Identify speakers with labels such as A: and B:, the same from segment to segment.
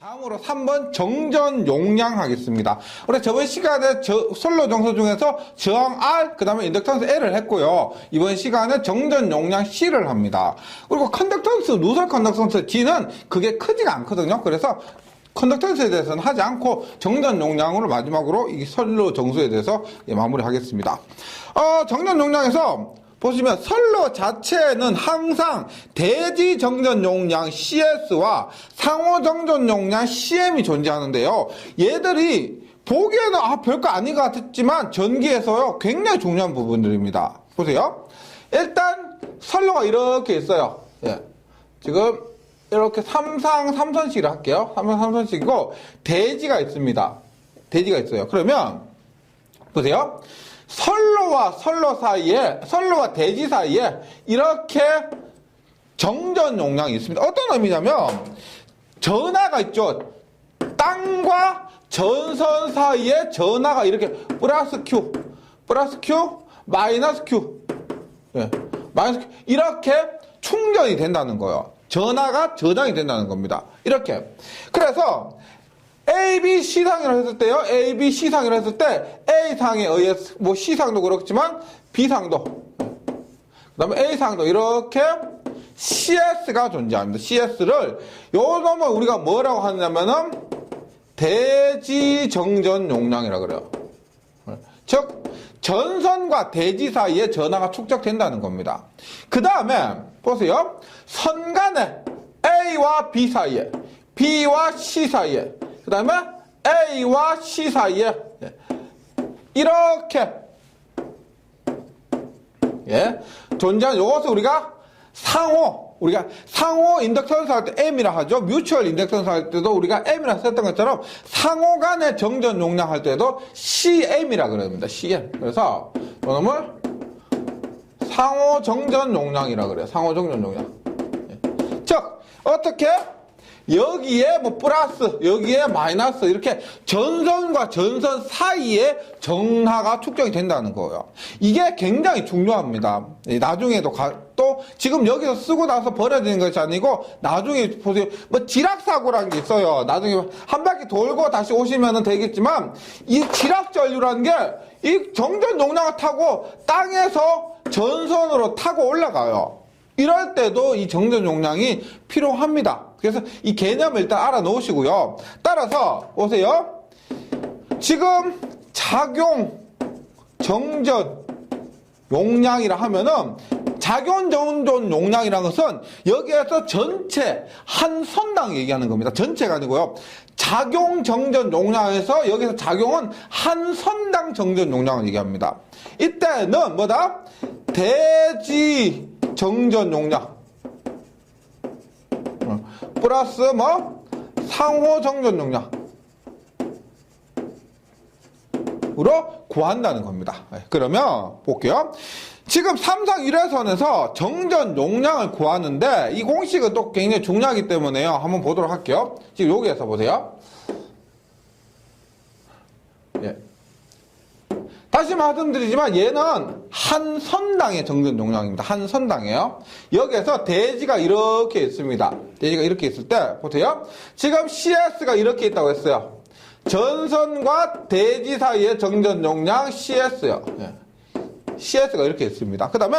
A: 다음으로 3번 정전 용량 하겠습니다. 우리 저번 시간에 선로 정수 중에서 저항 R, 그 다음에 인덕턴스 L을 했고요. 이번 시간에 정전 용량 C를 합니다. 그리고 컨덕턴스, 누설 컨덕턴스 G는 그게 크지가 않거든요. 그래서 컨덕턴스에 대해서는 하지 않고 정전 용량으로 마지막으로 이 선로 정수에 대해서 마무리하겠습니다. 정전 용량에서 보시면 선로 자체는 항상 대지 정전 용량 CS와 상호 정전 용량 CM이 존재하는데요. 얘들이 보기에는 별거 아닌 것 같았지만 전기에서요 굉장히 중요한 부분들입니다. 보세요. 일단 선로가 이렇게 있어요. 지금 이렇게 삼선식을 할게요. 삼선식이고 대지가 있습니다. 대지가 있어요. 그러면 보세요. 선로와 선로 사이에, 선로와 대지 사이에 이렇게 정전 용량이 있습니다. 어떤 의미냐면 전하가 있죠. 땅과 전선 사이에 전하가 이렇게 플러스 Q, 마이너스 Q, 마이너스 Q 이렇게 충전이 된다는 거예요. 전하가 저장이 된다는 겁니다. 이렇게. 그래서 A, B, C상이라고 했을 때요. A, B, C상이라고 했을 때 A상에 의해서 뭐 C상도 그렇지만 B상도 그 다음에 A상도 이렇게 CS가 존재합니다. CS를 요 놈을 우리가 뭐라고 하냐면은 대지 정전 용량이라고 그래요. 즉 전선과 대지 사이에 전하가 축적된다는 겁니다. 그 다음에 보세요. 선 간에 A와 B 사이에 B와 C 사이에 그 다음에 A와 C 사이에 이렇게 존재하는 요것을 우리가 상호 인덕턴스 할 때 M이라 하죠. 뮤추얼 인덕턴스 할 때도 우리가 M이라 썼던 것처럼 상호 간의 정전 용량 할 때도 CM이라 그럽니다. CM. 그래서 이놈을 상호 정전 용량이라 그래요. 상호 정전 용량. 즉 어떻게 여기에 뭐 플러스, 여기에 마이너스 이렇게 전선과 전선 사이에 전하가 축적이 된다는 거예요. 이게 굉장히 중요합니다. 나중에도 또 지금 여기서 쓰고 나서 버려지는 것이 아니고 나중에 보세요. 뭐 지락사고라는 게 있어요. 나중에 한 바퀴 돌고 다시 오시면 되겠지만 이 지락전류라는 게 이 정전 용량을 타고 땅에서 전선으로 타고 올라가요. 이럴 때도 이 정전 용량이 필요합니다. 그래서 이 개념을 일단 알아 놓으시고요. 따라서 보세요. 지금 작용 정전 용량이라 하면은 작용 정전 용량이라는 것은 여기에서 전체 한 선당 얘기하는 겁니다. 전체가 아니고요. 작용 정전 용량에서 여기서 작용은 한 선당 정전 용량을 얘기합니다. 이때는 뭐다? 대지 정전 용량 플러스 뭐 상호 정전 용량으로 구한다는 겁니다. 그러면 볼게요. 지금 삼상 1회선에서 정전 용량을 구하는데 이 공식은 또 굉장히 중요하기 때문에요. 한번 보도록 할게요. 지금 여기에서 보세요. 다시 말씀드리지만 얘는 한 선당의 정전 용량입니다. 한 선당이에요. 여기에서 대지가 이렇게 있습니다. 대지가 이렇게 있을 때 보세요. 지금 CS가 이렇게 있다고 했어요. 전선과 대지 사이의 정전 용량 CS요. CS가 이렇게 있습니다. 그 다음에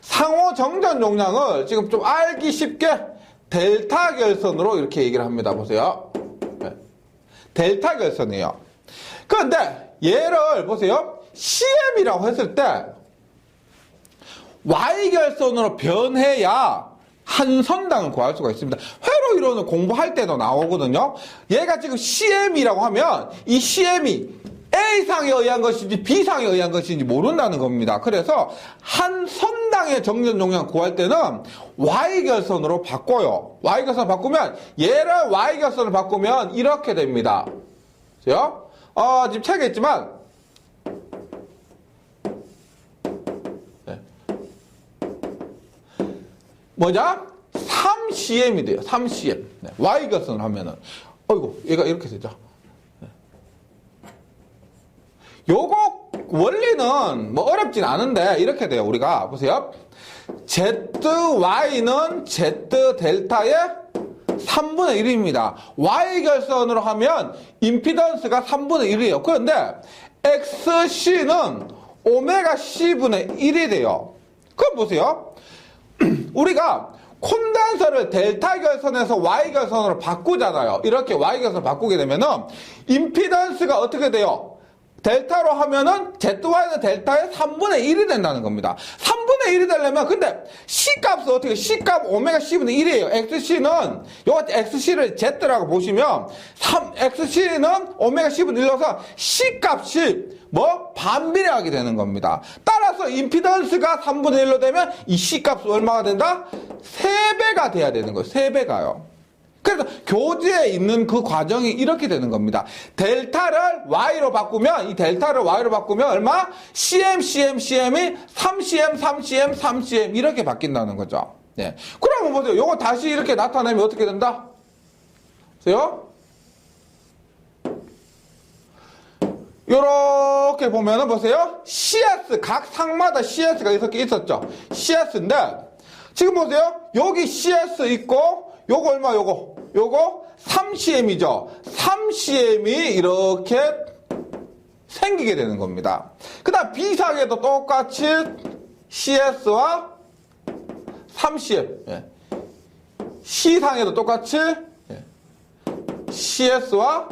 A: 상호 정전 용량을 지금 좀 알기 쉽게 델타 결선으로 이렇게 얘기를 합니다. 보세요. 델타 결선이에요. 그런데 얘를 보세요. CM이라고 했을 때 Y결선으로 변해야 한 선당을 구할 수가 있습니다. 회로 이론을 공부할 때도 나오거든요. 얘가 지금 CM이라고 하면 이 CM이 A상에 의한 것인지 B상에 의한 것인지 모른다는 겁니다. 그래서 한 선당의 정전 용량 구할 때는 Y결선으로 바꿔요. Y결선 바꾸면 얘를 Y결선을 바꾸면 이렇게 됩니다. 그죠? 지금 책에 있지만 뭐냐? 3CM이 돼요. 3CM. Y결선을 하면은. 어이구, 얘가 이렇게 되죠. 요거 원리는 뭐 어렵진 않은데 이렇게 돼요. 우리가 보세요. ZY는 Z 델타의 3분의 1입니다. Y결선으로 하면 임피던스가 3분의 1이에요. 그런데 XC는 오메가 C분의 1이 돼요. 그럼 보세요. 우리가 콘덴서를 델타 결선에서 Y 결선으로 바꾸잖아요. 이렇게 Y 결선을 바꾸게 되면은 임피던스가 어떻게 돼요? 델타로 하면은 ZY는 델타의 3분의 1이 된다는 겁니다. 3분의 1이 되려면 근데 C값은 어떻게 C값 오메가 C분의 1이에요. XC는 요 XC를 Z라고 보시면 XC는 오메가 C분의 1로서 C값이 반비례하게 되는 겁니다. 따라서 임피던스가 3분의 1로 되면 이 C값은 얼마가 된다? 3배가 돼야 되는 거예요. 3배가요. 그래서 교재에 있는 그 과정이 이렇게 되는 겁니다. 델타를 Y로 바꾸면, 이 델타를 Y로 바꾸면 얼마? CM이 3CM, 3CM, 3CM 이렇게 바뀐다는 거죠. 네. 그러면 보세요. 요거 다시 이렇게 나타내면 어떻게 된다? 보세요. 요렇게 보면은 보세요. CS, 각 상마다 CS가 이렇게 있었죠. CS인데, 지금 보세요. 여기 CS 있고, 요거 얼마, 요거 3CM이죠. 3CM이 이렇게 생기게 되는 겁니다. 그 다음 B상에도 똑같이 CS와 3CM. 예. C상에도 똑같이 CS와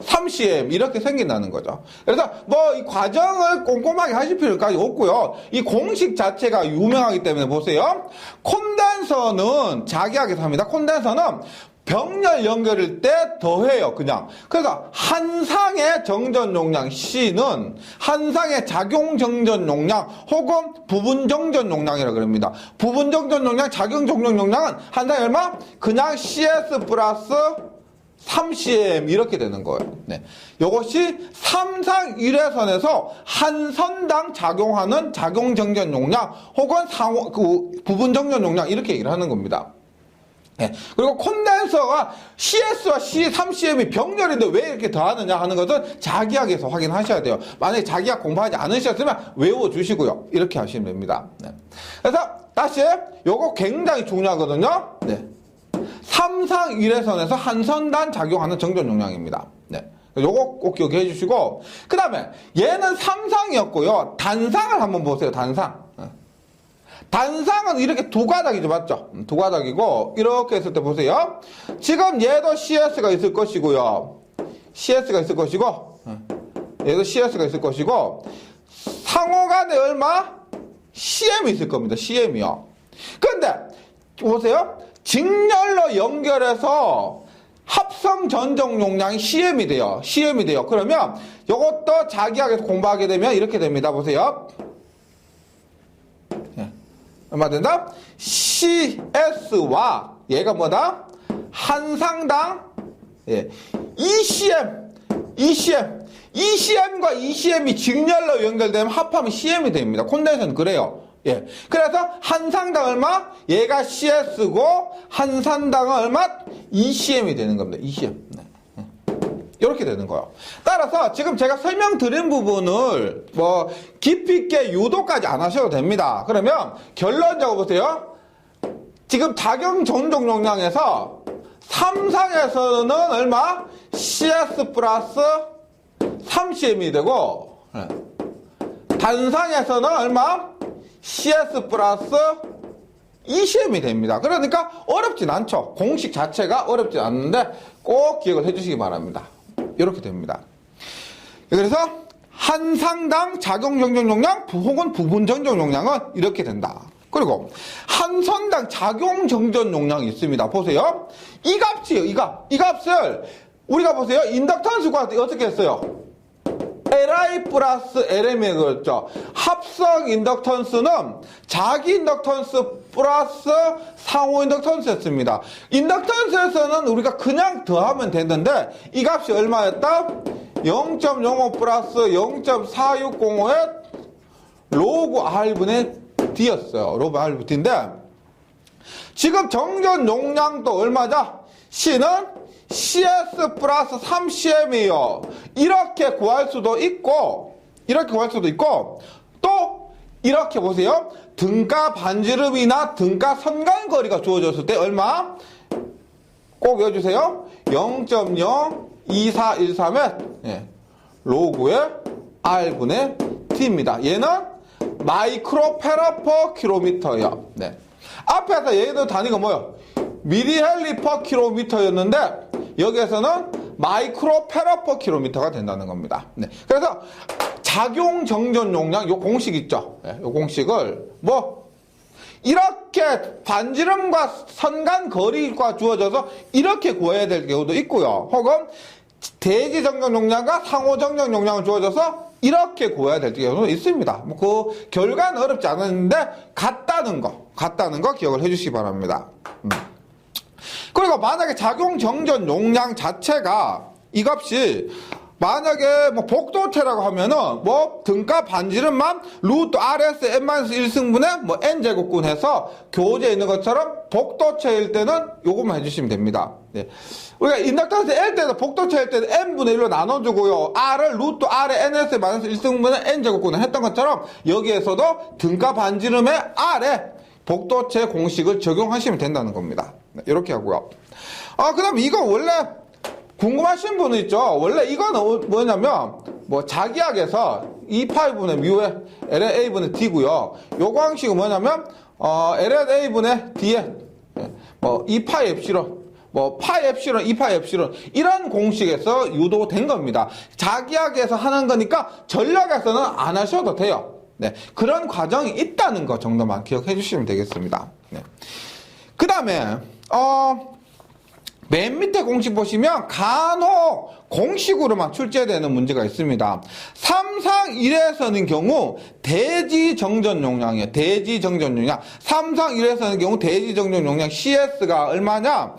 A: 3CM 이렇게 생긴다는 거죠. 그래서 이 과정을 꼼꼼하게 하실 필요까지 없고요. 이 공식 자체가 유명하기 때문에 보세요. 콘덴서는 자기하게 삽니다. 콘덴서는 병렬 연결일 때 더해요. 그냥. 그래서 한 상의 정전 용량 C는 한 상의 작용 정전 용량 혹은 부분 정전 용량이라고 그럽니다. 부분 정전 용량, 작용 정전 용량은 한 상에 얼마? 그냥 CS 플러스 3CM 이렇게 되는 거예요. 네. 이것이 3상 1회선에서 한 선당 작용하는 작용 정전 용량 혹은 부분 정전 용량 이렇게 얘기를 하는 겁니다. 네. 그리고 콘덴서가 CS와 3CM이 병렬인데 왜 이렇게 더하느냐 하는 것은 자기학에서 확인하셔야 돼요. 만약에 자기학 공부하지 않으셨으면 외워주시고요. 이렇게 하시면 됩니다. 네. 그래서 다시 요거 굉장히 중요하거든요. 네. 3상 1회선에서 한 선단 작용하는 정전 용량입니다. 네. 요거 꼭 기억해 주시고, 그 다음에 얘는 3상이었고요. 단상을 한번 보세요. 단상. 단상은 이렇게 두 가닥이죠. 맞죠? 두 가닥이고, 이렇게 했을 때 보세요. 지금 얘도 CS가 있을 것이고요. CS가 있을 것이고, 얘도 CS가 있을 것이고, 상호간에 얼마? CM이 있을 겁니다. CM이요. 그런데, 보세요. 직렬로 연결해서 합성 전정 용량이 CM이 돼요. CM이 돼요. 그러면 이것도 자기학에서 공부하게 되면 이렇게 됩니다. 보세요. 얼마 된다? CS와 얘가 뭐다? 한 상당 ECM과 ECM이 직렬로 연결되면 합하면 CM이 됩니다. 콘덴서는 그래요. 예. 그래서 한 상당 얼마? 얘가 CS고 한 상당은 얼마? ECM이 되는 겁니다. ECM. 네. 이렇게 되는 거예요. 따라서 지금 제가 설명드린 부분을 깊이 있게 유도까지 안 하셔도 됩니다. 그러면 결론적으로 보세요. 지금 작용 전종 용량에서 3상에서는 얼마? CS 플러스 3CM이 되고 단상에서는 얼마? CS 플러스 ECM이 됩니다. 그러니까 어렵진 않죠. 공식 자체가 어렵진 않는데 꼭 기억을 해주시기 바랍니다. 이렇게 됩니다. 그래서 한 상당 작용 정전 용량 혹은 부분 정전 용량은 이렇게 된다. 그리고 한 선당 작용 정전 용량이 있습니다. 보세요. 이 값이에요. 이 값을 우리가 보세요. 인덕턴스가 어떻게 했어요? Li 플러스 Lm에 그랬죠. 합성 인덕턴스는 자기 인덕턴스 플러스 상호 인덕턴스였습니다. 인덕턴스에서는 우리가 그냥 더하면 되는데 이 값이 얼마였다? 0.05 플러스 0.4605의 로그 R분의 D였어요. 로그 R분의 D인데 지금 정전 용량도 얼마죠? C는 CS 플러스 3CM이에요. 이렇게 구할 수도 있고, 또, 이렇게 보세요. 등가 반지름이나 등가 선간 거리가 주어졌을 때 얼마? 꼭 외워주세요. 0.02413의 로그의 R분의 T입니다. 얘는 마이크로 페라 퍼 킬로미터예요. 네. 앞에서 얘들 단위가 뭐예요? 미리헬리 퍼 킬로미터였는데 여기에서는 마이크로 페라 퍼 킬로미터가 된다는 겁니다. 네. 그래서 작용 정전 용량 요 공식 있죠. 네. 요 공식을 이렇게 반지름과 선간 거리가 주어져서 이렇게 구해야 될 경우도 있고요. 혹은 대지 정전 용량과 상호 정전 용량을 주어져서 이렇게 구해야 될 경우도 있습니다. 그 결과는 어렵지 않은데 같다는 거 기억을 해주시기 바랍니다. 그리고 만약에 작용 정전 용량 자체가 이 값이 만약에 복도체라고 하면은 등가 반지름만 루트 RS n-1승분의 n제곱군 해서 교재에 있는 것처럼 복도체일 때는 요것만 해주시면 됩니다. 네. 우리가 인덕턴스 L 때도 복도체일 때는 n분의 1로 나눠주고요. R을 루트 R의 ns-1승분의 n제곱군을 했던 것처럼 여기에서도 등가 반지름의 R에 복도체 공식을 적용하시면 된다는 겁니다. 네, 이렇게 하고요. 그 다음 이거 원래 궁금하신 분은 있죠. 원래 이거는 뭐냐면 자기학에서 2파이분의 뮤의 L의 A분의 D고요. 요 방식은 뭐냐면 L의 A분의 D에 2파이 엡실론 파이 엡실론 2파이 엡실론 이런 공식에서 유도된 겁니다. 자기학에서 하는 거니까 전략에서는 안 하셔도 돼요. 네. 그런 과정이 있다는 거 정도만 기억해 주시면 되겠습니다. 네. 그 다음에 맨 밑에 공식 보시면 간혹 공식으로만 출제되는 문제가 있습니다. 3상 1에서는 경우 대지 정전 용량이에요. 대지 정전 용량. 3상 1에서는 경우 대지 정전 용량 CS가 얼마냐?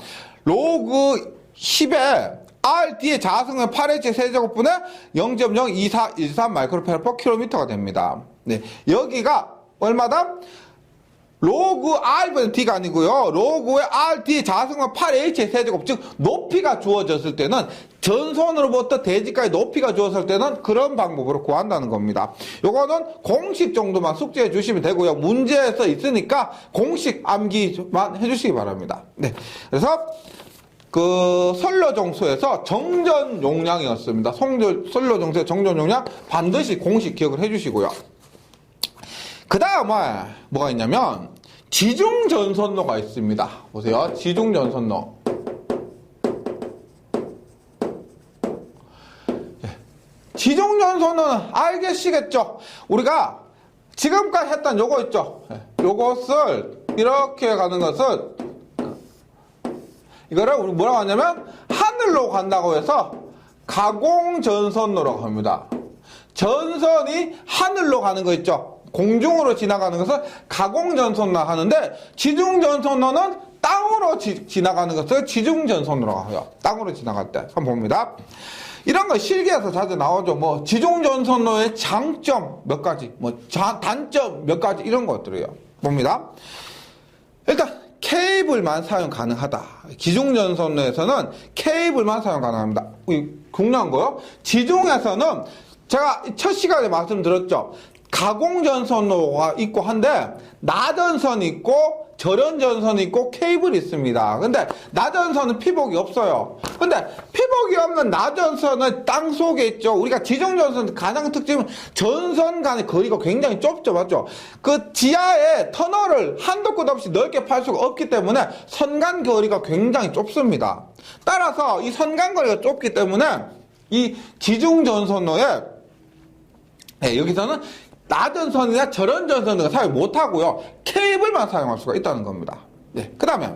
A: 로그 10에 RD의 자승은 8H 세제곱분의 0.02413 마이크로페라 퍼 킬로미터가 됩니다. 네. 여기가 얼마다? 로그 R분의 D가 아니고요. 로그의 RD 자승은 8H의 세제곱, 즉 높이가 주어졌을 때는 전선으로부터 대지까지 높이가 주어졌을 때는 그런 방법으로 구한다는 겁니다. 요거는 공식 정도만 숙지해 주시면 되고요. 문제에서 있으니까 공식 암기만 해주시기 바랍니다. 네. 그래서 선로정수에서 정전 용량이었습니다. 선로정수의 정전 용량 반드시 공식 기억을 해주시고요. 그 다음에 뭐가 있냐면 지중전선로가 있습니다. 보세요. 지중전선로. 지중전선로는 알겠시겠죠? 우리가 지금까지 했던 요거 있죠? 요것을 이렇게 가는 것은 이거를 우리 뭐라고 하냐면 하늘로 간다고 해서 가공전선로라고 합니다. 전선이 하늘로 가는 거 있죠? 공중으로 지나가는 것을 가공전선로 하는데 지중전선로는 땅으로 지나가는 것을 지중전선로라고 해요. 땅으로 지나갈 때. 한번 봅니다. 이런 거 실기에서 자주 나오죠. 지중전선로의 장점 몇 가지, 단점 몇 가지 이런 것들이에요. 봅니다. 일단 케이블만 사용 가능하다. 기중전선로에서는 케이블만 사용 가능합니다. 중요한 거요. 지중에서는 제가 첫 시간에 말씀드렸죠. 가공전선로가 있고 한데 나전선이 있고 절연전선이 있고 케이블이 있습니다. 근데 나전선은 피복이 없어요. 근데 피복이 없는 나전선은 땅 속에 있죠. 우리가 지중전선 가장 특징은 전선 간의 거리가 굉장히 좁죠. 맞죠? 그 지하에 터널을 한도 끝 없이 넓게 팔 수가 없기 때문에 선간 거리가 굉장히 좁습니다. 따라서 이 선간 거리가 좁기 때문에 이 지중전선로에 여기서는 나전선이나 절연전선을 사용 못하고요. 케이블만 사용할 수가 있다는 겁니다. 네. 그 다음에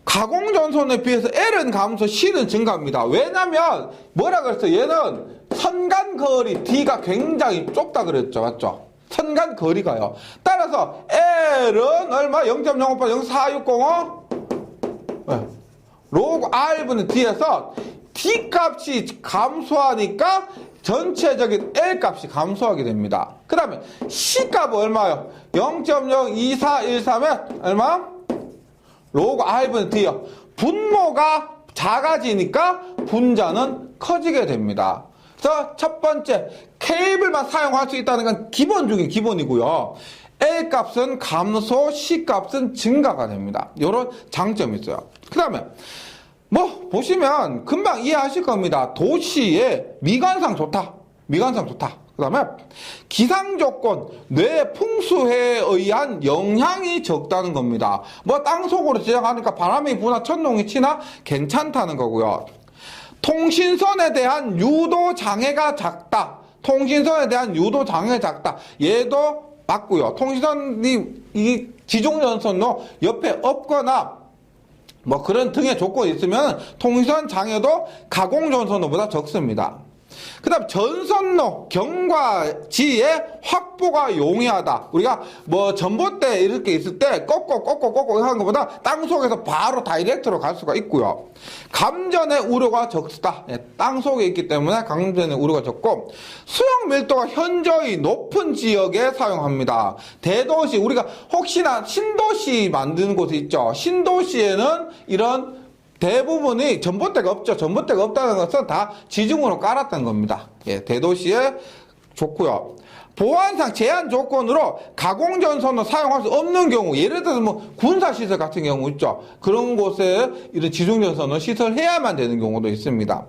A: 가공전선에 비해서 L은 감소, C는 증가합니다. 왜냐면 뭐라 그랬어요? 얘는 선간거리 D가 굉장히 좁다 그랬죠. 맞죠? 선간거리가요. 따라서 L은 얼마? 0.05, 0.460 네. 로그 R분의 D에서 D 값이 감소하니까 전체적인 L 값이 감소하게 됩니다. 그 다음에 C 값은 얼마요? 0.02413에 얼마? 로그 R분의 D요. 분모가 작아지니까 분자는 커지게 됩니다. 그래서 첫 번째, 케이블만 사용할 수 있다는 건 기본 중에 기본이고요. A 값은 감소, C 값은 증가가 됩니다. 이런 장점이 있어요. 그 다음에 뭐 보시면 금방 이해하실 겁니다. 도시의 미관상 좋다. 미관상 좋다. 그 다음에 기상조건, 뇌 풍수에 의한 영향이 적다는 겁니다. 뭐 땅속으로 지나가니까 바람이 부나 천둥이 치나 괜찮다는 거고요. 통신선에 대한 유도 장애가 작다. 통신선에 대한 유도 장애가 작다. 얘도 맞고요. 통신선이 이 지중전선로 옆에 없거나 뭐 그런 등의 조건이 있으면 통신선 장애도 가공전선로보다 적습니다. 그 다음 전선로 경과지의 확보가 용이하다. 우리가 뭐 전봇대 이렇게 있을 때 꺾고 하는 것보다 땅속에서 바로 다이렉트로 갈 수가 있고요. 감전의 우려가 적다. 땅속에 있기 때문에 감전의 우려가 적고 수용 밀도가 현저히 높은 지역에 사용합니다. 대도시, 우리가 혹시나 신도시 만드는 곳이 있죠. 신도시에는 이런 대부분이 전봇대가 없죠. 전봇대가 없다는 것은 다 지중으로 깔았다는 겁니다. 예, 대도시에 좋고요. 보안상 제한 조건으로 가공전선을 사용할 수 없는 경우, 예를 들어서 뭐 군사시설 같은 경우 있죠. 그런 곳에 이런 지중전선을 시설해야만 되는 경우도 있습니다.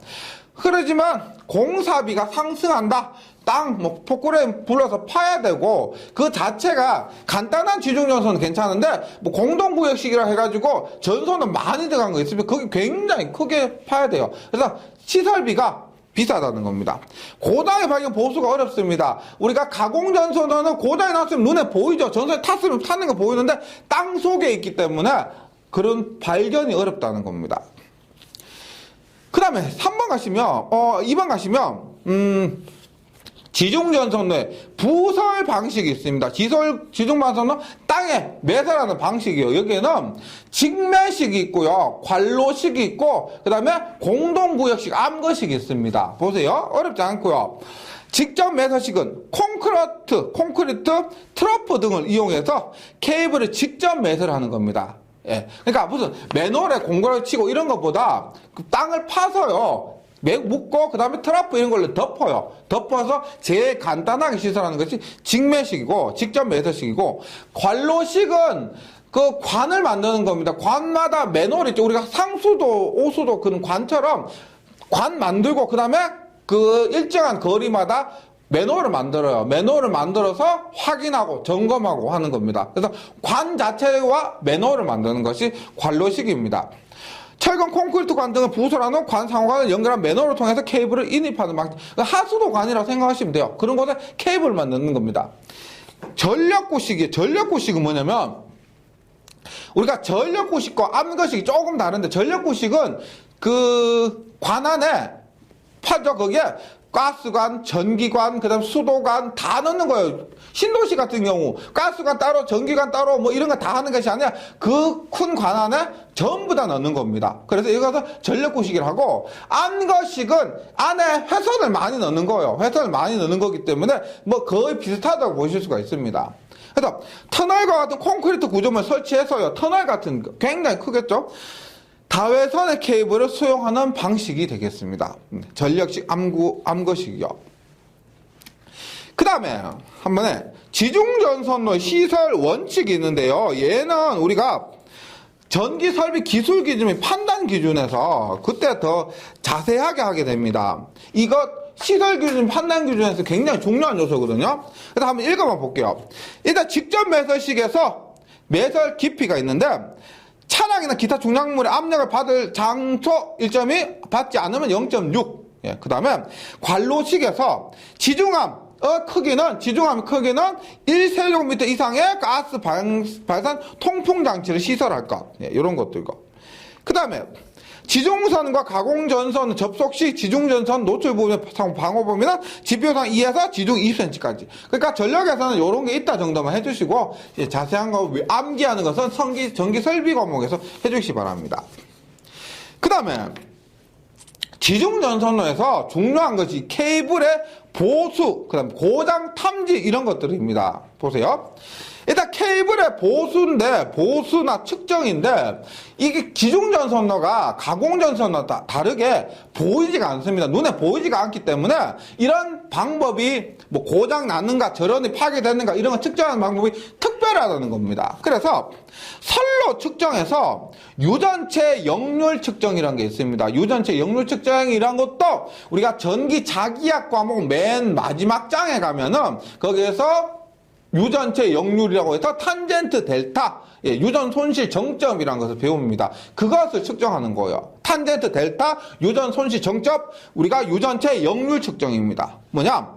A: 그러지만 공사비가 상승한다. 땅, 뭐, 포크레인 불러서 파야 되고, 그 자체가 간단한 지중전선은 괜찮은데, 뭐, 공동구역식이라 해가지고, 전선은 많이 들어간 거 있으면, 그게 굉장히 크게 파야 돼요. 그래서, 시설비가 비싸다는 겁니다. 고당의 발견 보수가 어렵습니다. 우리가 가공전선은 고당에 나왔으면 눈에 보이죠. 전선에 탔으면 타는 거 보이는데, 땅 속에 있기 때문에, 그런 발견이 어렵다는 겁니다. 그 다음에, 3번 가시면, 2번 가시면, 지중전선로에 부설 방식이 있습니다. 지중전선로 땅에 매설하는 방식이에요. 여기에는 직매식이 있고요. 관로식이 있고, 그 다음에 공동구역식, 암거식이 있습니다. 보세요. 어렵지 않고요. 직접 매설식은 콘크리트, 트러프 등을 이용해서 케이블을 직접 매설하는 겁니다. 예. 그러니까 무슨 맨홀에 공구를 치고 이런 것보다 그 땅을 파서요. 묶고 그 다음에 트러프 이런 걸로 덮어요. 덮어서 제일 간단하게 시설하는 것이 직매식이고 직접 매설식이고, 관로식은 그 관을 만드는 겁니다. 관마다 맨홀 있죠. 우리가 상수도, 오수도 그런 관처럼 관 만들고 그 다음에 그 일정한 거리마다 맨홀을 만들어요. 맨홀을 만들어서 확인하고 점검하고 하는 겁니다. 그래서 관 자체와 맨홀을 만드는 것이 관로식입니다. 철근 콘크리트 관 등을 부설하는 관 상호관을 연결한 맨홀을 통해서 케이블을 인입하는 방식. 하수도관이라고 생각하시면 돼요. 그런 곳에 케이블만 넣는 겁니다. 전력구식이에요. 전력구식은 뭐냐면, 우리가 전력구식과 암거식이 조금 다른데, 전력구식은 그 관 안에 파죠. 거기에 가스관, 전기관, 그 다음 수도관 다 넣는 거예요. 신도시 같은 경우 가스관 따로, 전기관 따로 뭐 이런 거 다 하는 것이 아니라 그 큰 관 안에 전부 다 넣는 겁니다. 그래서 이것을 전력구식이라고, 암거식은 안에 회선을 많이 넣는 거예요. 회선을 많이 넣는 거기 때문에 뭐 거의 비슷하다고 보실 수가 있습니다. 그래서 터널과 같은 콘크리트 구조물 설치해서요. 터널 같은 거 굉장히 크겠죠. 다회선의 케이블을 수용하는 방식이 되겠습니다. 전력식 암거식이요. 그 다음에 한 번에 지중전선로 시설 원칙이 있는데요. 얘는 우리가 전기 설비 기술 기준 및 판단 기준에서 그때 더 자세하게 하게 됩니다. 이것 시설 기준, 판단 기준에서 굉장히 중요한 요소거든요. 그래서 한번 읽어봐 볼게요. 일단 직접 매설식에서 매설 깊이가 있는데, 차량이나 기타 중량물의 압력을 받을 장소 1점이 받지 않으면 0.6. 예, 그 다음에 관로식에서 지중함의 크기는 1세제곱미터 이상의 가스 발산 통풍 장치를 시설할 것. 예, 이런 것들고. 그 다음에 지중선과 가공전선 접속 시 지중전선 노출 부분의 방호 범위는 지표상 2에서 지중 20cm까지. 그러니까 전력에서는 이런 게 있다 정도만 해주시고, 자세한 거 암기하는 것은 전기 설비 과목에서 해주시기 바랍니다. 그 다음에 지중전선로에서 중요한 것이 케이블의 보수, 그 다음 고장 탐지 이런 것들입니다. 보세요. 일단 케이블의 보수나 측정인데, 이게 지중전선로가 가공전선로와 다르게 보이지가 않습니다. 눈에 보이지가 않기 때문에 이런 방법이 뭐 고장 났는가, 절연이 파괴됐는가 이런 거 측정하는 방법이 특별하다는 겁니다. 그래서 선로 측정에서 유전체 역률 측정이라는 게 있습니다. 유전체 역률 측정이란 것도 우리가 전기 자기약 과목 맨 마지막 장에 가면은 거기에서 유전체 역률이라고 해서 탄젠트 델타, 유전 손실 정점이라는 것을 배웁니다. 그것을 측정하는 거예요. 탄젠트 델타, 유전 손실 정점, 우리가 유전체 역률 측정입니다. 뭐냐?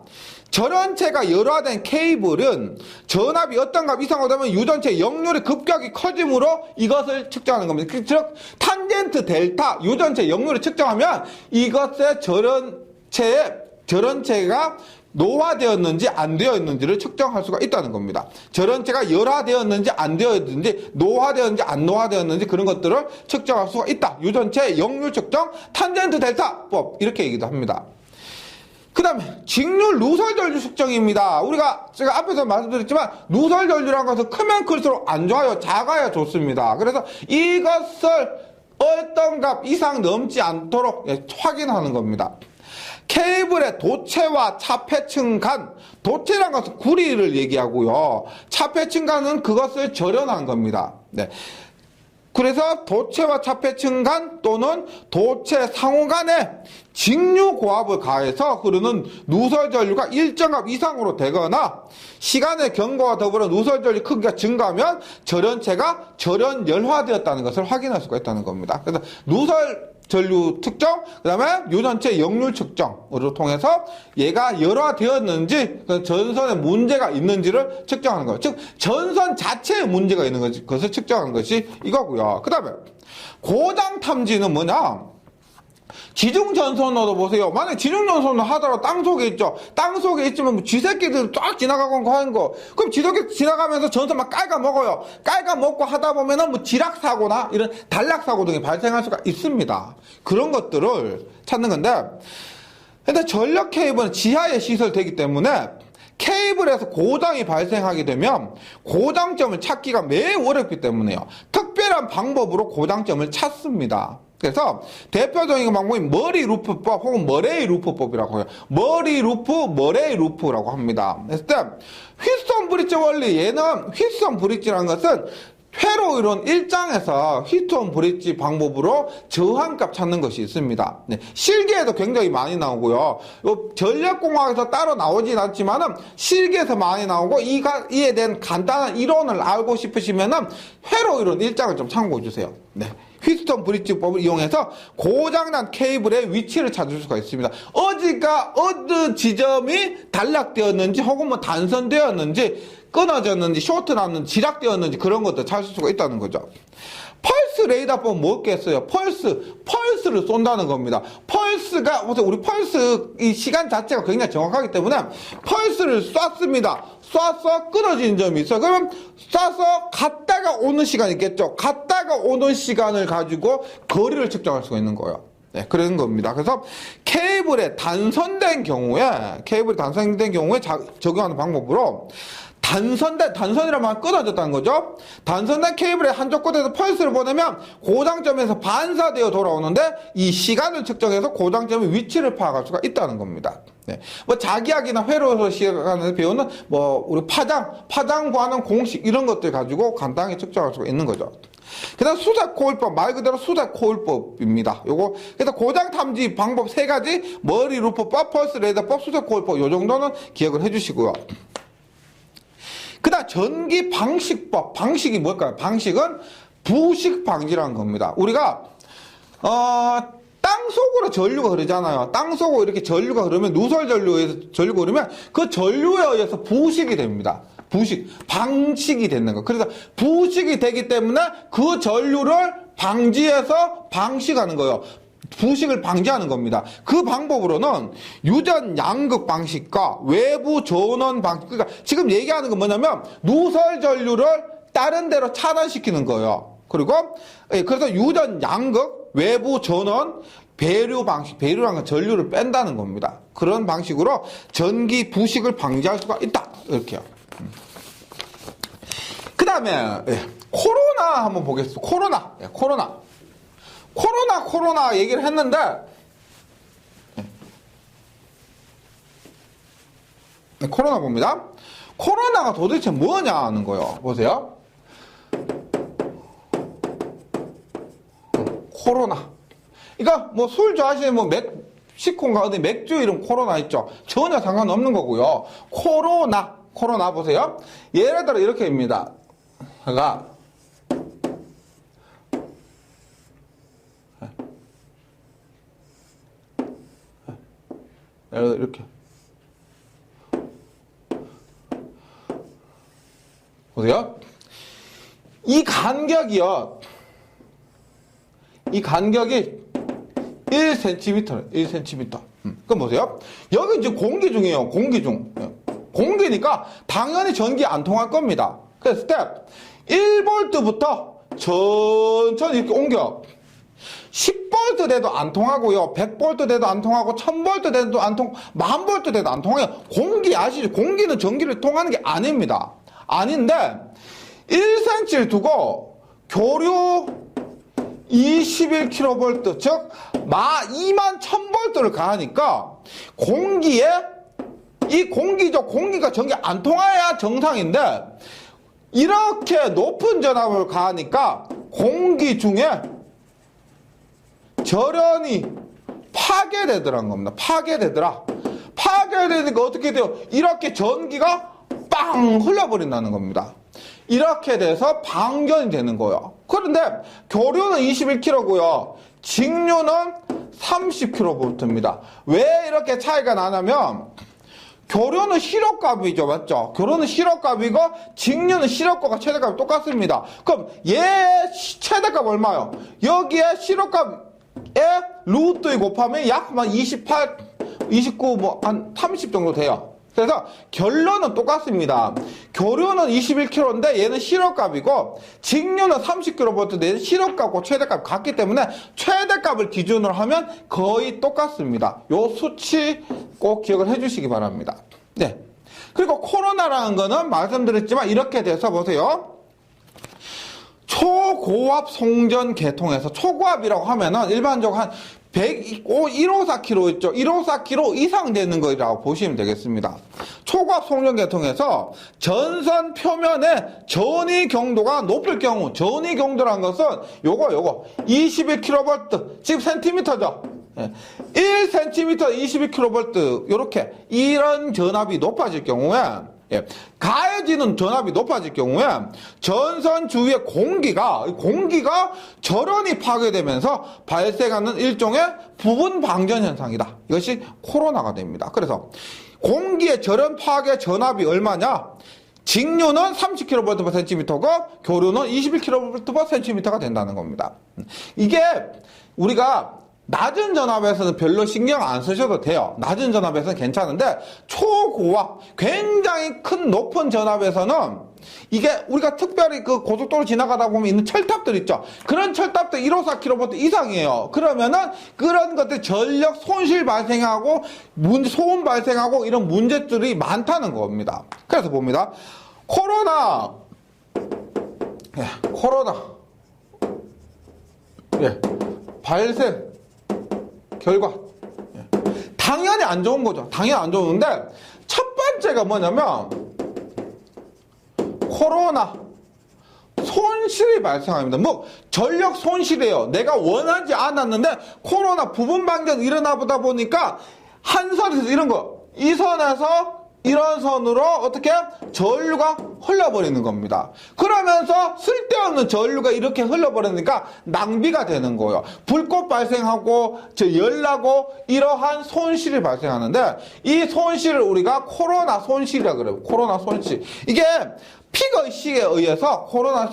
A: 절연체가 열화된 케이블은 전압이 어떤 값 이상으로 되면 유전체 역률이 급격히 커짐으로 이것을 측정하는 겁니다. 즉, 탄젠트 델타, 유전체 역률을 측정하면 이것의 절연체가 노화되었는지 안 되었는지를 측정할 수가 있다는 겁니다. 절연체가 열화되었는지 안 되었는지, 노화되었는지 안 노화되었는지 그런 것들을 측정할 수가 있다. 유전체 역률 측정 탄젠트 델타법 이렇게 얘기도 합니다. 그 다음에 직률 누설전류 측정입니다. 제가 앞에서 말씀드렸지만 누설전류라는 것은 크면 클수록 안 좋아요. 작아야 좋습니다. 그래서 이것을 어떤 값 이상 넘지 않도록 확인하는 겁니다. 케이블의 도체와 차폐층 간, 도체란 것은 구리를 얘기하고요. 차폐층 간은 그것을 절연한 겁니다. 네. 그래서 도체와 차폐층 간 또는 도체 상호 간에 직류 고압을 가해서 흐르는 누설전류가 일정 값 이상으로 되거나 시간의 경과와 더불어 누설전류 크기가 증가하면 절연체가 절연 열화되었다는 것을 확인할 수가 있다는 겁니다. 그래서 누설전류 측정, 그 다음에 유전체 역률 측정으로 통해서 얘가 열화되었는지, 전선에 문제가 있는지를 측정하는 거예요. 즉, 전선 자체에 문제가 있는 것을 측정하는 것이 이거고요. 그 다음에 고장 탐지는 뭐냐? 지중전선으로 보세요. 만약에 지중전선을 하더라도 땅속에 있죠. 땅속에 있지만 뭐 쥐새끼들 쫙 지나가고 하는 거. 그럼 쥐새끼 지나가면서 전선 막 깔아먹어요. 깔아먹고 하다 보면은 뭐 지락사고나 이런 단락사고 등이 발생할 수가 있습니다. 그런 것들을 찾는 건데, 근데 전력 케이블은 지하에 시설되기 때문에 케이블에서 고장이 발생하게 되면 고장점을 찾기가 매우 어렵기 때문에요. 특별한 방법으로 고장점을 찾습니다. 그래서 대표적인 방법이 머리 루프법 혹은 머레이 루프법이라고 해요. 머리 루프, 머레이 루프라고 합니다. 그랬을 때 휘스톤 브릿지 원리, 얘는 휘스톤 브릿지라는 것은 회로 이론 1장에서 휘스톤 브릿지 방법으로 저항값 찾는 것이 있습니다. 네, 실기에도 굉장히 많이 나오고요. 전력공학에서 따로 나오진 않지만은 실기에서 많이 나오고 이에 대한 간단한 이론을 알고 싶으시면은 회로 이론 1장을 좀 참고해 주세요. 네. 휘스톤 브릿지법을 이용해서 고장난 케이블의 위치를 찾을 수가 있습니다. 어느 지점이 단락되었는지 혹은 뭐 단선되었는지 끊어졌는지 쇼트 났는지 지락되었는지 그런 것도 찾을 수가 있다는 거죠. 펄스 레이더법은 뭐겠어요? 펄스를 쏜다는 겁니다. 펄스가, 우리 펄스, 이 시간 자체가 굉장히 정확하기 때문에 펄스를 쐈습니다. 쏴서 끊어지는 점이 있어요. 그러면 쏴서 갔다가 오는 시간이 있겠죠. 갔다가 오는 시간을 가지고 거리를 측정할 수가 있는 거예요. 네, 그런 겁니다. 그래서 케이블이 단선된 경우에 적용하는 방법으로 단선이라면 말 끊어졌다는 거죠. 단선된 케이블의 한쪽 끝에서 펄스를 보내면 고장점에서 반사되어 돌아오는데 이 시간을 측정해서 고장점의 위치를 파악할 수가 있다는 겁니다. 네. 뭐 자기약이나 회로에서 시간을 배우는 우리 파장 구하는 공식 이런 것들 가지고 간단하게 측정할 수가 있는 거죠. 그다음 수색 코일법, 말 그대로 수색 코일법입니다. 그래서 고장 탐지 방법 3가지, 머리 루프법, 펄스 레이더법, 수색 코일법 요 정도는 기억을 해주시고요. 그 다음 전기 방식법. 방식이 뭘까요? 방식은 부식 방지라는 겁니다. 우리가 땅속으로 전류가 흐르잖아요. 땅속으로 이렇게 전류가 흐르면 누설전류에서 전류가 흐르면 그 전류에 의해서 부식이 됩니다. 방식이 되는 거. 그래서 부식이 되기 때문에 그 전류를 방지해서 방식하는 거예요. 부식을 방지하는 겁니다. 그 방법으로는 유전 양극 방식과 외부 전원 방식, 그러니까 지금 얘기하는 건 뭐냐면 누설 전류를 다른 데로 차단시키는 거예요. 그리고 그래서 유전 양극, 외부 전원, 배류 방식, 배류라는 건 전류를 뺀다는 겁니다. 그런 방식으로 전기 부식을 방지할 수가 있다. 이렇게요. 그 다음에 코로나 한번 보겠습니다. 코로나 얘기를 했는데 네, 코로나 봅니다. 코로나가 도대체 뭐냐 하는 거예요. 보세요. 코로나. 그러니까 뭐 술 좋아하시는 뭐 멕시코인가 어디 맥주 이름 코로나 있죠. 전혀 상관없는 거고요. 코로나 보세요. 예를 들어 이렇게입니다. 제가 예를 들어 이렇게 보세요. 이 간격이요. 이 간격이 1cm, 1cm. 그럼 보세요. 여기 지금 공기 중이에요. 공기 중. 공기니까 당연히 전기 안 통할 겁니다. 그래서 스텝 1V부터 천천히 이렇게 옮겨. 10V 돼도 안 통하고요. 100V 돼도 안 통하고 1000V 돼도 안 통, 10,000V 돼도 안 통해요. 공기 아시죠? 공기는 전기를 통하는 게 아닙니다. 아닌데 1cm를 두고 교류 21kV, 즉 21,000V를 가하니까 공기에 이 공기가 전기 안 통해야 정상인데 이렇게 높은 전압을 가하니까 공기 중에 절연이 파괴되더라는 겁니다. 파괴되니까 어떻게 돼요? 이렇게 전기가 빵 흘러버린다는 겁니다. 이렇게 돼서 방전이 되는 거예요. 그런데 교류는 21kV고요. 직류는 30kV입니다. 왜 이렇게 차이가 나냐면 교류는 실효값이죠. 맞죠? 교류는 실효값이고 직류는 실효값과 최대값이 똑같습니다. 그럼 얘 최대값 얼마요? 여기에 실효값에 루트 곱하면 약 28, 29, 뭐 한 30 정도 돼요. 그래서 결론은 똑같습니다. 교류는 21kV인데 얘는 실효값이고 직류는 30kV, 얘는 실효값과 최대값이 같기 때문에 최대값을 기준으로 하면 거의 똑같습니다. 요 수치 꼭 기억을 해주시기 바랍니다. 네. 그리고 코로나라는 거는 말씀드렸지만 이렇게 돼서 보세요. 초고압 송전 계통에서 초고압이라고 하면은 일반적으로 한 154kg 있죠. 154kg 이상 되는 거라고 보시면 되겠습니다. 초고압 송전 계통에서 전선 표면의 전위 경도가 높을 경우, 전위 경도라는 것은 요거 21kV, 지금 센티미터죠. 1cm 21kV 요렇게 이런 전압이 높아질 경우에 가해지는 전압이 높아질 경우에 전선 주위의 공기가 절연이 파괴되면서 발생하는 일종의 부분 방전 현상이다. 이것이 코로나가 됩니다. 그래서 공기의 절연 파괴 전압이 얼마냐? 직류는 30kV/cm고 교류는 21kV/cm가 된다는 겁니다. 이게 우리가 낮은 전압에서는 별로 신경 안 쓰셔도 돼요. 낮은 전압에서는 괜찮은데 초고압, 굉장히 큰 높은 전압에서는 이게 우리가 특별히 그 고속도로 지나가다 보면 있는 철탑들 있죠. 그런 철탑들 154kV 이상이에요. 그러면은 그런 것들 전력 손실 발생하고 소음 발생하고 이런 문제들이 많다는 겁니다. 그래서 봅니다. 코로나 발생 결과 당연히 안 좋은 거죠. 당연히 안 좋은데 첫 번째가 뭐냐면 코로나 손실이 발생합니다. 뭐 전력 손실이에요. 내가 원하지 않았는데 코로나 부분 방전 일어나 보다 보니까 한 선에서 이런 거, 이 선에서 이런 선으로 어떻게 전류가 흘러버리는 겁니다. 그러면서 쓸데없는 전류가 이렇게 흘러버리니까 낭비가 되는 거예요. 불꽃 발생하고 열나고 이러한 손실이 발생하는데 이 손실을 우리가 코로나 손실이라고 그래요. 코로나 손실. 이게 피거 의식에 의해서 코로나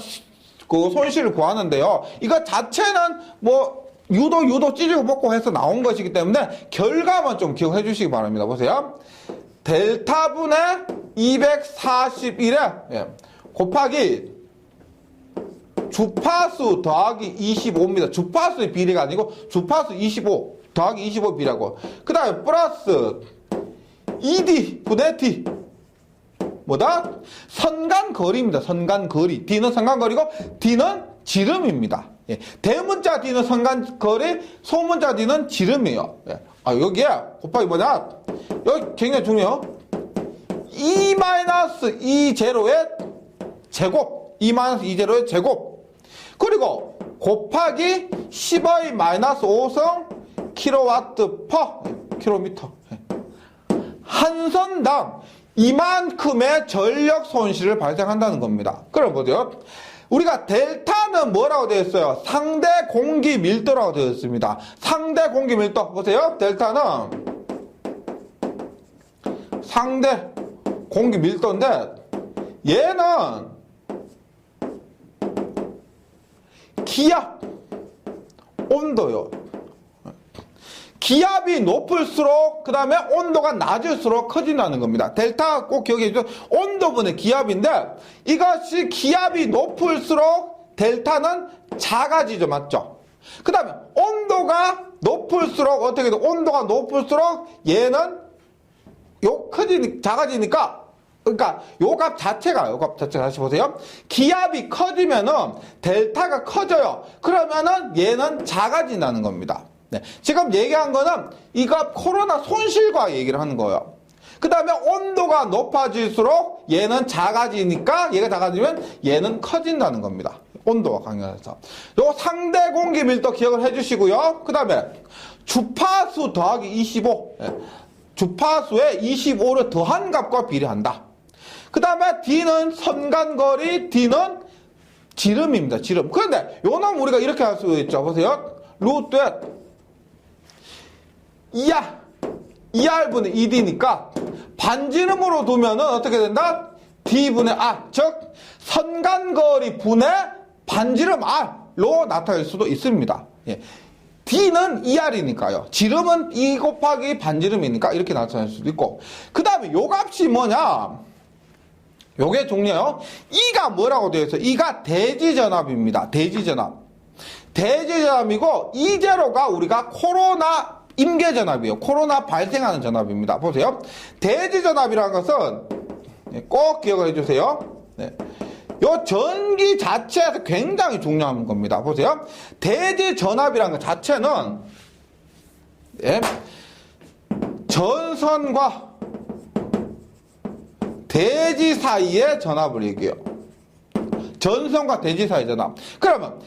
A: 그 손실을 구하는데요. 이거 자체는 뭐 유도 찌르고 먹고 해서 나온 것이기 때문에 결과만 좀 기억해 주시기 바랍니다. 보세요. 델타분의 241에 곱하기 주파수 더하기 25입니다. 주파수의 비례가 아니고 주파수 25 더하기 25 비례하고 그 다음에 플러스 2D 분의 T 뭐다? 선간거리입니다. 선간거리. D는 선간거리고 D는 지름입니다. 대문자 D는 선간거리, 소문자 D는 지름이에요. 여기에 곱하기 뭐냐? 여기 굉장히 중요해요. 2-2제로의 제곱, 2-2제로의 제곱, 그리고 곱하기 10의 마이너스 5성 킬로와트 퍼 킬로미터. 한 선당 이만큼의 전력 손실을 발생한다는 겁니다. 그럼 보세요. 우리가 델타는 뭐라고 되어 있어요? 상대 공기 밀도라고 되어 있습니다. 상대 공기 밀도. 보세요. 델타는 상대 공기 밀도인데, 얘는 기압, 온도요. 기압이 높을수록 그 다음에 온도가 낮을수록 커진다는 겁니다. 델타 꼭 기억해 주세요. 온도분의 기압인데, 이것이 기압이 높을수록 델타는 작아지죠. 맞죠? 그 다음에 온도가 높을수록 어떻게 돼? 온도가 높을수록 얘는 작아지니까, 그러니까 요 값 자체가 다시 보세요. 기압이 커지면은 델타가 커져요. 그러면은 얘는 작아진다는 겁니다. 네. 지금 얘기한 거는 이거 코로나 손실과 얘기를 하는 거예요. 그 다음에 온도가 높아질수록 얘는 작아지니까, 얘가 작아지면 얘는 커진다는 겁니다. 온도가 강렬해서. 요 상대 공기 밀도 기억을 해주시고요. 그 다음에 주파수 더하기 25. 주파수에 25를 더한 값과 비례한다. 그 다음에 D는 선간거리, D는 지름입니다. 지름. 그런데 요 놈 우리가 이렇게 할 수 있죠. 보세요. 루트에 2R분의 2D니까 반지름으로 두면은 어떻게 된다? D분의 R. 즉, 선간거리 분의 반지름 R로 나타낼 수도 있습니다. 예. D는 2R이니까요. 지름은 2 곱하기 반지름이니까 이렇게 나타낼 수도 있고. 그 다음에 요 값이 뭐냐? 요게 종류요. E가 뭐라고 되어 있어요? E가 대지전압입니다. 대지전압. 대지전압이고, E0가 우리가 코로나 임계전압이에요. 코로나 발생하는 전압입니다. 보세요. 대지전압이라는 것은 꼭 기억을 해주세요. 네. 요 전기 자체에서 굉장히 중요한 겁니다. 보세요. 대지전압이라는 것 자체는 네. 전선과 대지 사이의 전압을 얘기해요. 전선과 대지 사이의 전압. 그러면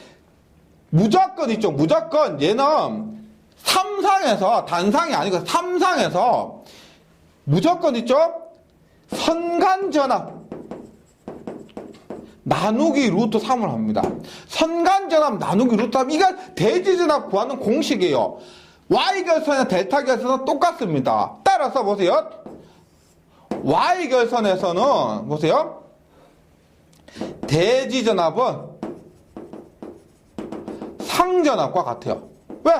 A: 무조건 있죠. 무조건 얘는 삼상에서, 단상이 아니고 삼상에서 무조건 있죠. 선간전압 나누기 루트 3을 합니다. 선간전압 나누기 루트 3. 이게 대지전압 구하는 공식이에요. Y결선이나 델타결선은 똑같습니다. 따라서 보세요. Y결선에서는 보세요. 대지전압은 상전압과 같아요. 왜?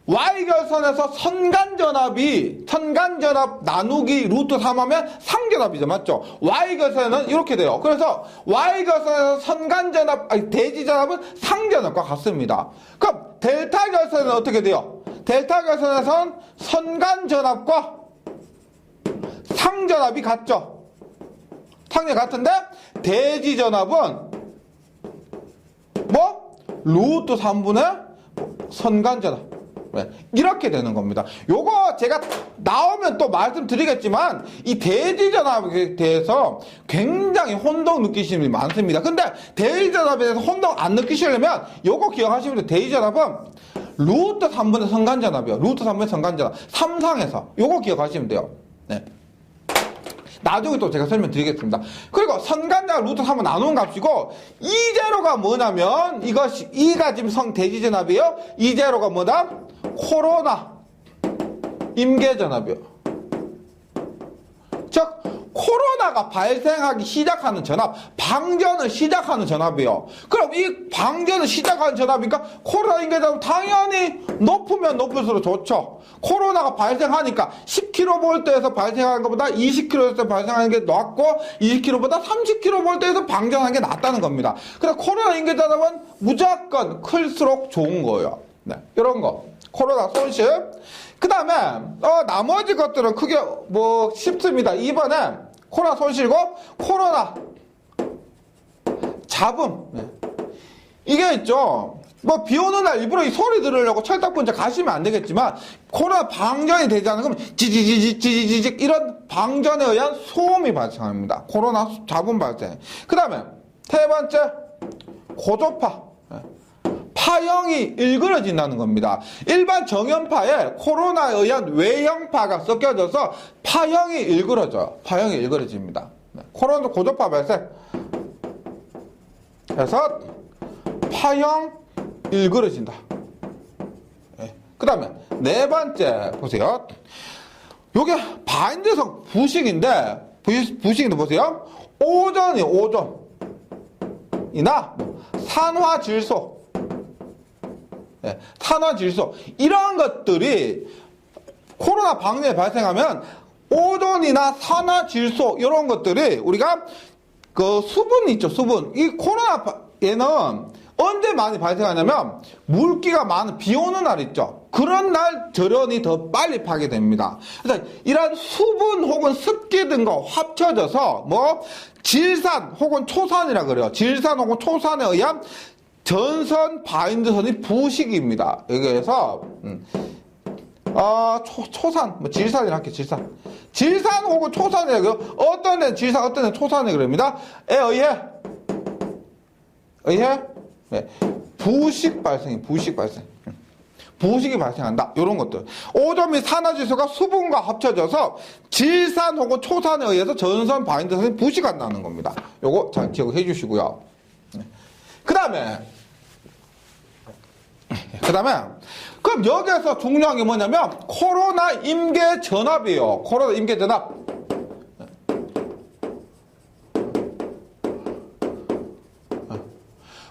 A: Y결선에서 선간전압 나누기 루트 3 하면 상전압이죠. 맞죠? Y결선은 이렇게 돼요. 그래서 Y결선에서 대지전압은 상전압과 같습니다. 그럼 델타결선은 어떻게 돼요? 델타결선에서는 선간전압과 상전압이 같죠? 상전압이 같은데 대지전압은 루트 3분의 선간전압. 이렇게 되는 겁니다. 요거 제가 나오면 또 말씀드리겠지만 이 대지전압에 대해서 굉장히 혼동 느끼시는 분이 많습니다. 근데 대지전압에 대해서 혼동 안 느끼시려면 요거 기억하시면 돼요. 대지전압은 루트 3분의 선간전압이에요. 루트 3분의 선간전압. 삼상에서 요거 기억하시면 돼요. 네. 나중에 또 제가 설명드리겠습니다. 그리고 선간전압 루트 3은 나누는 값이고, E0가 뭐냐면 이것이 E가 지금 대지전압이에요. E0가 뭐다? 코로나 임계전압이요. 즉 코로나가 발생하기 시작하는 전압, 방전을 시작하는 전압이에요. 그럼 이 방전을 시작하는 전압이니까 코로나 임계전압 당연히 높으면 높을수록 좋죠. 코로나가 발생하니까 10kV에서 발생하는 것보다 20kV에서 발생하는 게 낫고 20kV보다 30kV에서 방전하는 게 낫다는 겁니다. 그래서 코로나 임계전압은 무조건 클수록 좋은 거예요. 네, 이런 거. 코로나 손실. 그 다음에 나머지 것들은 크게 쉽습니다. 2번에 코로나 손실고 코로나 잡음. 네. 이게 있죠. 뭐 비 오는 날 일부러 이 소리 들으려고 철딱분자 가시면 안 되겠지만 코로나 방전이 되지 않은 그러면 지지직 이런 방전에 의한 소음이 발생합니다. 코로나 잡음 발생. 그 다음에 세 번째 고조파. 파형이 일그러진다는 겁니다. 일반 정연파에 코로나에 의한 외형파가 섞여져서 파형이 일그러져요. 파형이 일그러집니다. 코로나 고조파 발생. 그래서 파형 일그러진다. 그 다음에 네 번째 보세요. 요게 바인드성 부식인데 보세요. 오존이요. 오존이나 산화질소. 산화질소 이런 것들이 코로나 방전에 발생하면 오존이나 산화질소 이런 것들이 우리가 그 수분 있죠. 수분. 이 코로나에는 언제 많이 발생하냐면 물기가 많은 비 오는 날 있죠. 그런 날 절연이 더 빨리 파괴됩니다. 그래서 이런 수분 혹은 습기 등과 합쳐져서 뭐 질산 혹은 초산이라 그래요. 질산 혹은 초산에 의한 전선 바인드선이 부식입니다. 여기에서 초산, 뭐 질산이라 할게요. 질산 혹은 초산이라 그래요. 어떤 데는 질산, 어떤 데는 초산이 그럽니다. 에 의해 네. 부식 발생이 부식이 발생한다. 이런 것들. 오존 및 산화질소가 수분과 합쳐져서 질산 혹은 초산에 의해서 전선 바인드선이 부식한다는 겁니다. 요거 잘 기억해 주시고요. 그 다음에 그럼 여기에서 중요한 게 뭐냐면 코로나 임계 전압이에요. 코로나 임계 전압.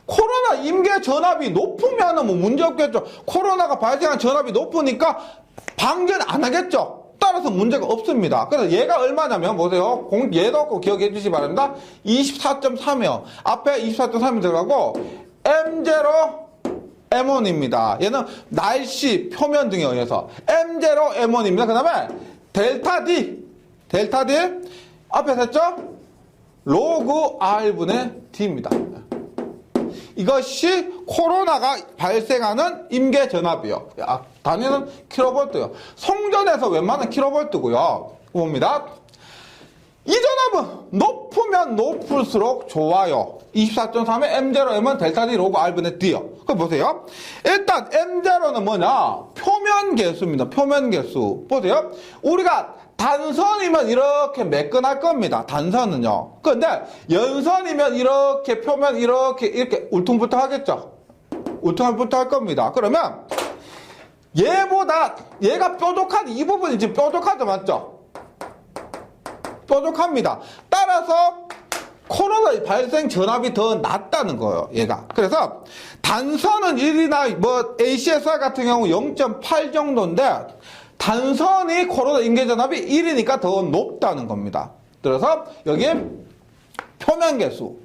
A: 코로나 임계 전압이 높으면 뭐 문제 없겠죠. 코로나가 발생한 전압이 높으니까 방전 안 하겠죠. 따라서 문제가 없습니다. 그래서 얘가 얼마냐면 보세요. 얘도 꼭 기억해 주시기 바랍니다. 24.3이요. 앞에 24.3이 들어가고 M0 M1입니다. 얘는 날씨, 표면 등에 의해서 M0 M1입니다. 그 다음에 델타 D 앞에서 했죠? 로그 R분의 D입니다. 이것이 코로나가 발생하는 임계 전압이요. 단위는 킬로볼트요. 송전에서 웬만한 킬로볼트고요. 봅니다. 이 전압은 높으면 높을수록 좋아요. 24.3의 M0M은 델타 D 로그 R분의 D요. 그럼 보세요. 일단 M0는 뭐냐? 표면 개수입니다. 표면 개수. 보세요. 우리가 단선이면 이렇게 매끈할 겁니다. 단선은요. 그런데 연선이면 이렇게 표면 이렇게 울퉁불퉁 하겠죠. 울퉁불퉁 할 겁니다. 그러면 얘가 뾰족한 이 부분이 지금 뾰족하죠, 맞죠? 뾰족합니다. 따라서 코로나 발생 전압이 더 낮다는 거예요, 얘가. 그래서 단선은 1이나 뭐 ACSR 같은 경우 0.8 정도인데 단선이 코로나 임계 전압이 1이니까 더 높다는 겁니다. 그래서 여기 표면 개수.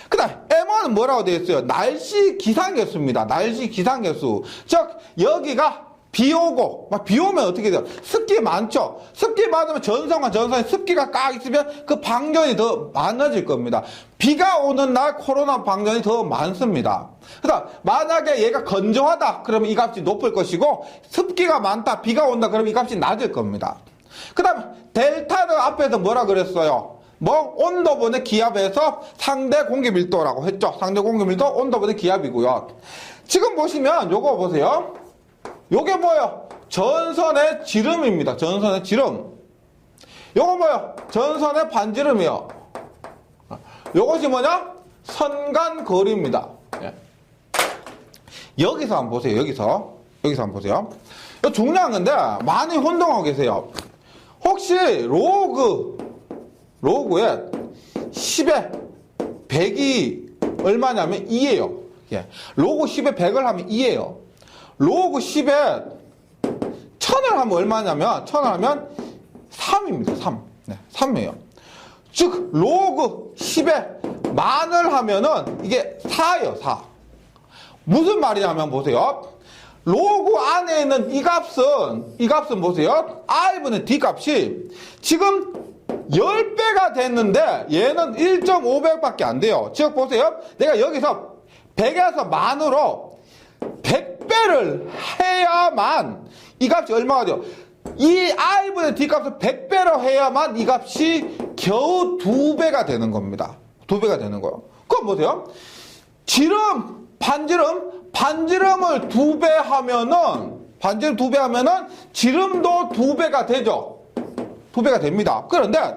A: 그 다음 M1은 뭐라고 되어 있어요? 날씨 기상 개수입니다. 날씨 기상 개수. 즉 여기가 비 오고, 비 오면 어떻게 돼요? 습기 많죠? 습기 많으면 전선과 전선에 습기가 꽉 있으면 그 방전이 더 많아질 겁니다. 비가 오는 날 코로나 방전이 더 많습니다. 그 다음, 만약에 얘가 건조하다, 그러면 이 값이 높을 것이고, 습기가 많다, 비가 온다, 그러면 이 값이 낮을 겁니다. 그 다음, 델타는 앞에서 뭐라 그랬어요? 온도분의 기압에서 상대 공기 밀도라고 했죠? 상대 공기 밀도, 온도분의 기압이고요. 지금 보시면, 요거 보세요. 요게 뭐예요? 전선의 지름입니다. 전선의 지름. 요거 뭐예요? 전선의 반지름이요. 요것이 뭐냐? 선간거리입니다. 예. 여기서 한번 보세요. 여기서 한번 보세요. 이거 중요한 건데 많이 혼동하고 계세요. 혹시 로그에 10에 100이 얼마냐면 2예요. 예. 로그 10에 100을 하면 2예요. 로그 10에 1000을 하면 얼마냐면 1000을 하면 3입니다. 3. 네, 3이에요. 즉 로그 10에 만을 하면은 이게 4예요. 4. 무슨 말이냐면 보세요. 로그 안에 있는 이 값은 보세요. R분의 D 값이 지금 10배가 됐는데 얘는 1.5배밖에 안 돼요. 즉 보세요. 내가 여기서 100에서 만으로 100배를 해야만 이 값이 얼마가 돼요? 이 R분의 D값을 100배로 해야만 이 값이 겨우 2배가 되는 겁니다. 2배가 되는 거예요. 그럼 보세요. 지름, 반지름을 2배 하면은, 반지름 2배 하면은 지름도 2배가 되죠. 2배가 됩니다. 그런데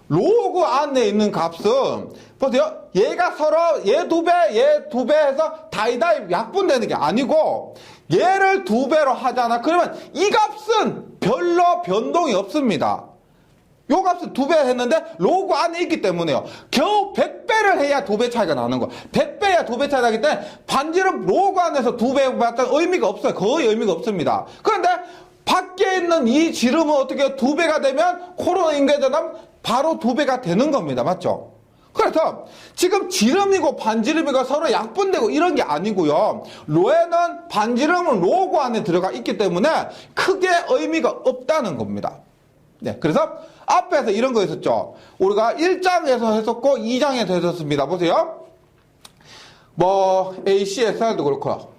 A: 로그 안에 있는 값은 보세요. 얘가 서로 얘 2배, 얘 2배 해서 다이다이 약분되는 게 아니고 얘를 2배로 하잖아. 그러면 이 값은 별로 변동이 없습니다. 요 값은 2배 했는데 로그 안에 있기 때문에요. 겨우 100배를 해야 2배 차이가 나는 거예요. 100배야 2배 차이 나기 때문에 반지름 로그 안에서 2배 봤던 의미가 없어요. 거의 의미가 없습니다. 그런데 밖에 있는 이 지름은 어떻게 2배가 되면 코로나 인계전압 바로 2배가 되는 겁니다. 맞죠? 그래서 지금 지름이고 반지름이고 서로 약분되고 이런 게 아니고요. 로에는 반지름은 로그 안에 들어가 있기 때문에 크게 의미가 없다는 겁니다. 네, 그래서 앞에서 이런 거 있었죠. 우리가 1장에서 했었고 2장에서 했었습니다. 보세요. 뭐 ACSR도 그렇고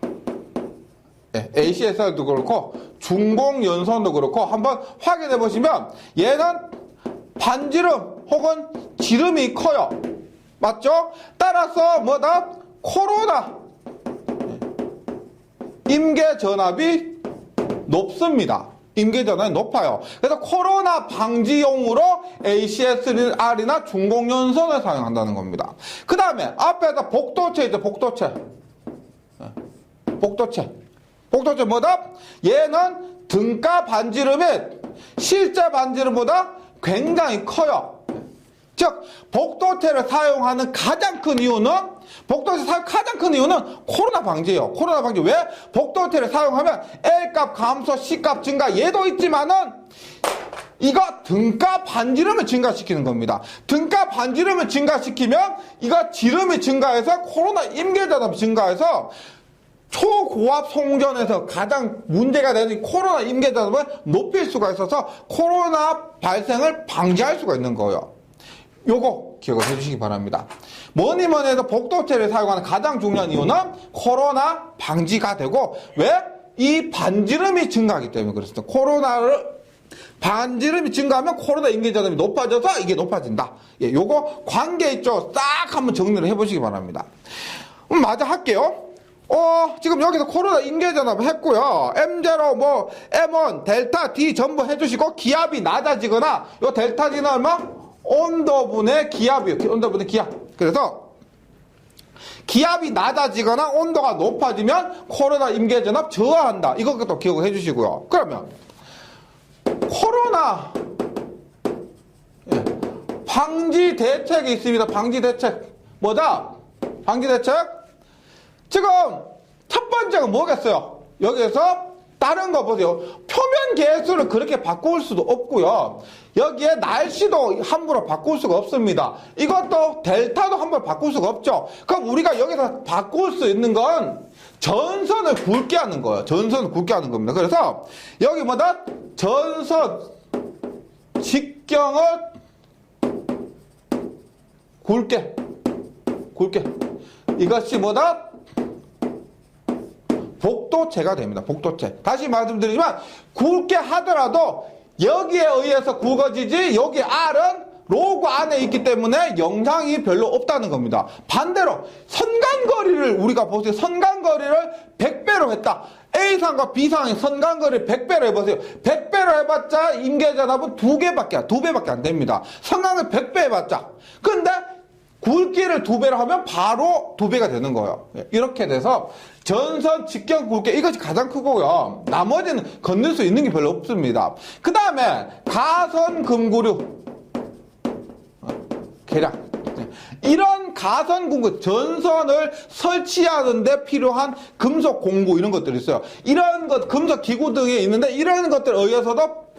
A: 네, ACSR도 그렇고 중공연선도 그렇고 한번 확인해 보시면 얘는 반지름 혹은 지름이 커요. 맞죠? 따라서 뭐다? 코로나 임계전압이 높습니다. 임계전압이 높아요. 그래서 코로나 방지용으로 ACSR이나 중공연선을 사용한다는 겁니다. 그 다음에 앞에서 복도체 있죠. 복도체 뭐다? 얘는 등가 반지름이 실제 반지름보다 굉장히 커요. 즉 복도체를 사용하는 가장 큰 이유는 코로나 방지예요. 코로나 방지. 왜? 복도체를 사용하면 L값 감소, C값 증가 얘도 있지만은 이거 등가 반지름을 증가시키는 겁니다. 등가 반지름을 증가시키면 이거 지름이 증가해서 코로나 임계전압이 증가해서 초고압 송전에서 가장 문제가 되는 코로나 임계전압을 높일 수가 있어서 코로나 발생을 방지할 수가 있는 거예요. 요거 기억을 해주시기 바랍니다. 뭐니 해도 복도체를 사용하는 가장 중요한 이유는 코로나 방지가 되고 왜? 이 반지름이 증가하기 때문에 그렇습니다. 반지름이 증가하면 코로나 임계전압이 높아져서 이게 높아진다. 예, 요거 관계 있죠? 싹 한번 정리를 해보시기 바랍니다. 마저 할게요. 지금 여기서 코로나 임계전압 했고요. M0, M1, 델타, D 전부 해주시고 기압이 낮아지거나 요 델타 D는 얼마? 온도분의 기압이에요. 온도분의 기압. 그래서 기압이 낮아지거나 온도가 높아지면 코로나 임계전압 저하한다. 이것도 기억을 해주시고요. 그러면 코로나 방지 대책이 있습니다. 방지 대책. 뭐다? 방지 대책? 지금 첫 번째가 뭐겠어요? 여기에서 다른 거 보세요. 표면 계수를 그렇게 바꿀 수도 없고요. 여기에 날씨도 함부로 바꿀 수가 없습니다. 이것도 델타도 함부로 바꿀 수가 없죠. 그럼 우리가 여기서 바꿀 수 있는 건 전선을 굵게 하는 거예요. 전선을 굵게 하는 겁니다. 그래서 여기 뭐다? 전선 직경을 굵게 이것이 뭐다? 복도체가 됩니다. 복도체. 다시 말씀드리지만 굵게 하더라도 여기에 의해서 굵어지지 여기 R은 로그 안에 있기 때문에 영향이 별로 없다는 겁니다. 반대로 선간거리를 우리가 보세요. 선간거리를 100배로 했다. A상과 B상의 선간거리를 100배로 해보세요. 100배로 해봤자 임계전압은 2배밖에 안 됩니다. 선간거리 100배 해봤자. 근데 굵기를 2배로 하면 바로 2배가 되는 거예요. 이렇게 돼서 전선 직경 굵기 이것이 가장 크고요. 나머지는 건들 수 있는 게 별로 없습니다. 그 다음에 가선 금구류 계량 이런 가선 공구 전선을 설치하는 데 필요한 금속 공구 이런 것들이 있어요. 이런 것 금속 기구 등에 있는데 이런 것들에 의해서도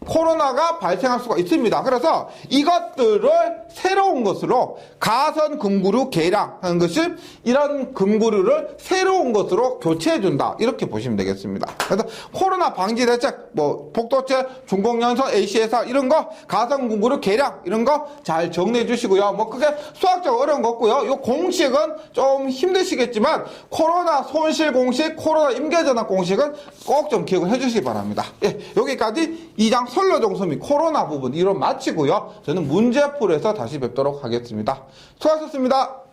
A: 코로나가 발생할 수가 있습니다. 그래서 이것들을 새로운 것으로 가선 금구류 계량 하는 것이 이런 금구류를 새로운 것으로 교체해준다. 이렇게 보시면 되겠습니다. 그래서 코로나 방지 대책, 뭐 복도체, 중공연소, AC에서 이런 거, 가선 금구류 계량 이런 거 잘 정리해 주시고요. 뭐 그게 수학적으로 어려운 거 없고요. 요 공식은 좀 힘드시겠지만 코로나 손실 공식, 코로나 임계전환 공식은 꼭 좀 기억을 해주시기 바랍니다. 예, 여기까지 2장 선로정수 및 코로나 부분 이론 마치고요. 저는 문제풀이에서 다시 뵙도록 하겠습니다. 수고하셨습니다.